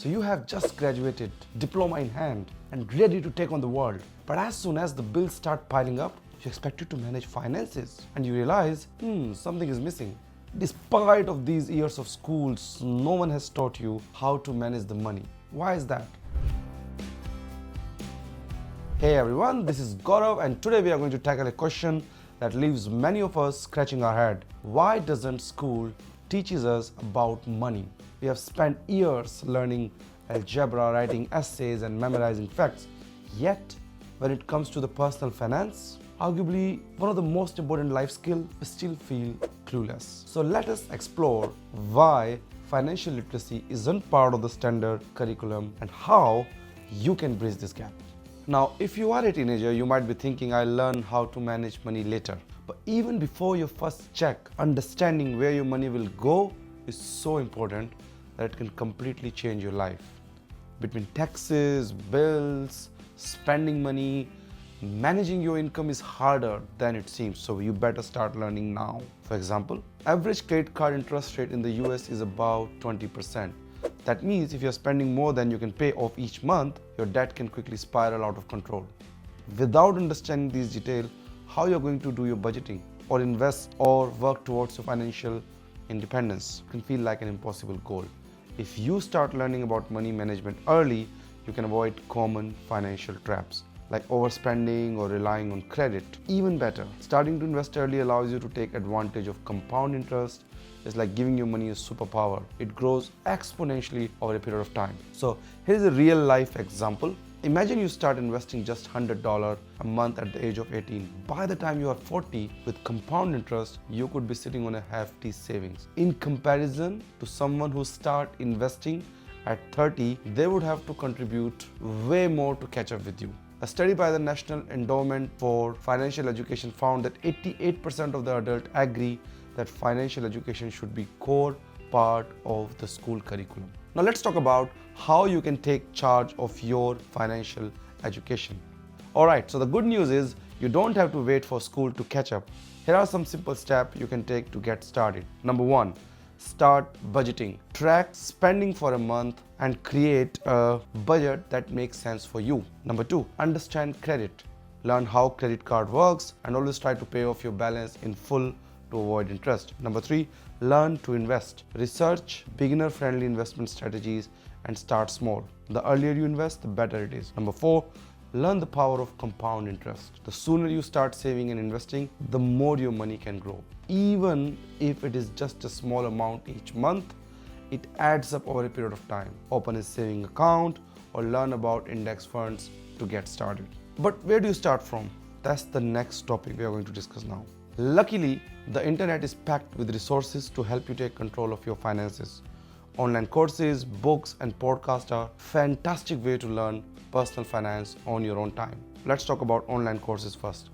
So you have just graduated, diploma in hand, and ready to take on the world. But as soon as the bills start piling up, you expected to manage finances and you realize, something is missing. Despite of these years of schools, no one has taught you how to manage the money. Why is that? Hey everyone, this is Gaurav and today we are going to tackle a question that leaves many of us scratching our head. Why doesn't school teaches us about money? We have spent years learning algebra, writing essays and memorizing facts. Yet, when it comes to the personal finance, arguably one of the most important life skills, we still feel clueless. So let us explore why financial literacy isn't part of the standard curriculum and how you can bridge this gap. Now, if you are a teenager, you might be thinking, I'll learn how to manage money later. But even before your first check, understanding where your money will go is so important that it can completely change your life. Between taxes, bills, spending money, managing your income is harder than it seems, so you better start learning now. For example, average credit card interest rate in the US is about 20%. That means if you're spending more than you can pay off each month, your debt can quickly spiral out of control. Without understanding these details, how you're going to do your budgeting or invest or work towards your financial independence can feel like an impossible goal. If you start learning about money management early, you can avoid common financial traps like overspending or relying on credit. Even better, starting to invest early allows you to take advantage of compound interest. It's like giving your money a superpower. It grows exponentially over a period of time. So here's a real life example. Imagine you start investing just $100 a month at the age of 18. By the time you are 40, with compound interest, you could be sitting on a hefty savings. In comparison to someone who start investing at 30, they would have to contribute way more to catch up with you. A study by the National Endowment for Financial Education found that 88% of the adults agree that financial education should be core part of the school curriculum. Now let's talk about how you can take charge of your financial education. Alright, so the good news is you don't have to wait for school to catch up. Here are some simple steps you can take to get started. Number 1, start budgeting. Track spending for a month and create a budget that makes sense for you. Number 2, understand credit. Learn how credit card works and always try to pay off your balance in full to avoid interest. Number 3, learn to invest. Research beginner-friendly investment strategies and start small. The earlier you invest, the better it is. Number 4, learn the power of compound interest. The sooner you start saving and investing, the more your money can grow. Even if it is just a small amount each month, it adds up over a period of time. Open a saving account or learn about index funds to get started. But where do you start from? That's the next topic we are going to discuss now. Luckily, the internet is packed with resources to help you take control of your finances. Online courses, books, and podcasts are a fantastic way to learn personal finance on your own time. Let's talk about online courses first.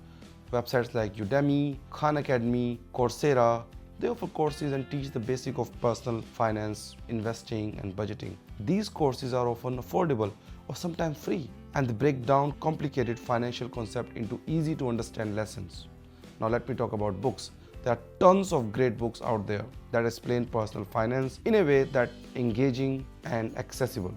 Websites like Udemy, Khan Academy, Coursera, they offer courses and teach the basic of personal finance, investing, and budgeting. These courses are often affordable or sometimes free, and they break down complicated financial concepts into easy to understand lessons. Now let me talk about books. There are tons of great books out there that explain personal finance in a way that's engaging and accessible.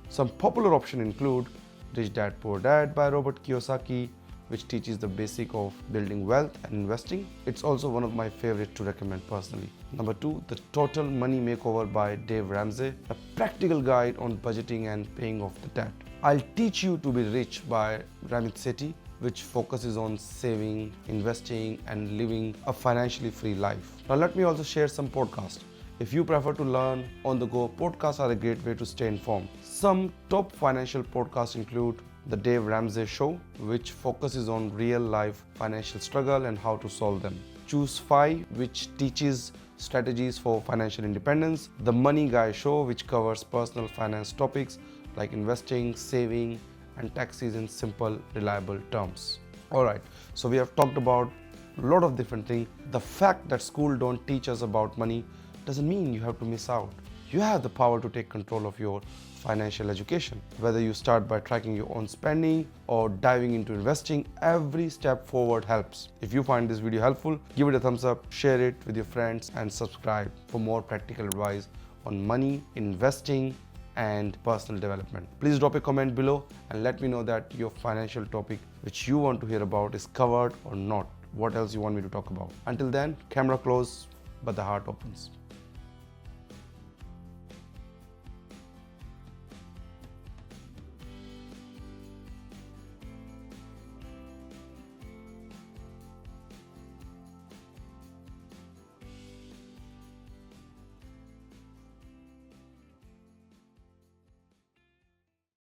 Some popular options include Rich Dad Poor Dad by Robert Kiyosaki, which teaches the basic of building wealth and investing. It's also one of my favorites to recommend personally. Number 2, The Total Money Makeover by Dave Ramsey, a practical guide on budgeting and paying off the debt. I'll Teach You to Be Rich by Ramit Sethi, which focuses on saving, investing, and living a financially free life. Now let me also share some podcasts. If you prefer to learn on the go, podcasts are a great way to stay informed. Some top financial podcasts include The Dave Ramsey Show, which focuses on real-life financial struggle and how to solve them. Choose 5, which teaches strategies for financial independence. The Money Guy Show, which covers personal finance topics like investing, saving, and taxes in simple, reliable terms. Alright, so we have talked about a lot of different things. The fact that school don't teach us about money doesn't mean you have to miss out. You have the power to take control of your financial education. Whether you start by tracking your own spending or diving into investing, every step forward helps. If you find this video helpful, give it a thumbs up, share it with your friends, and subscribe for more practical advice on money, investing, and personal development. Please drop a comment below and let me know that your financial topic which you want to hear about is covered or not. What else you want me to talk about. Until then, camera closed, but the heart opens.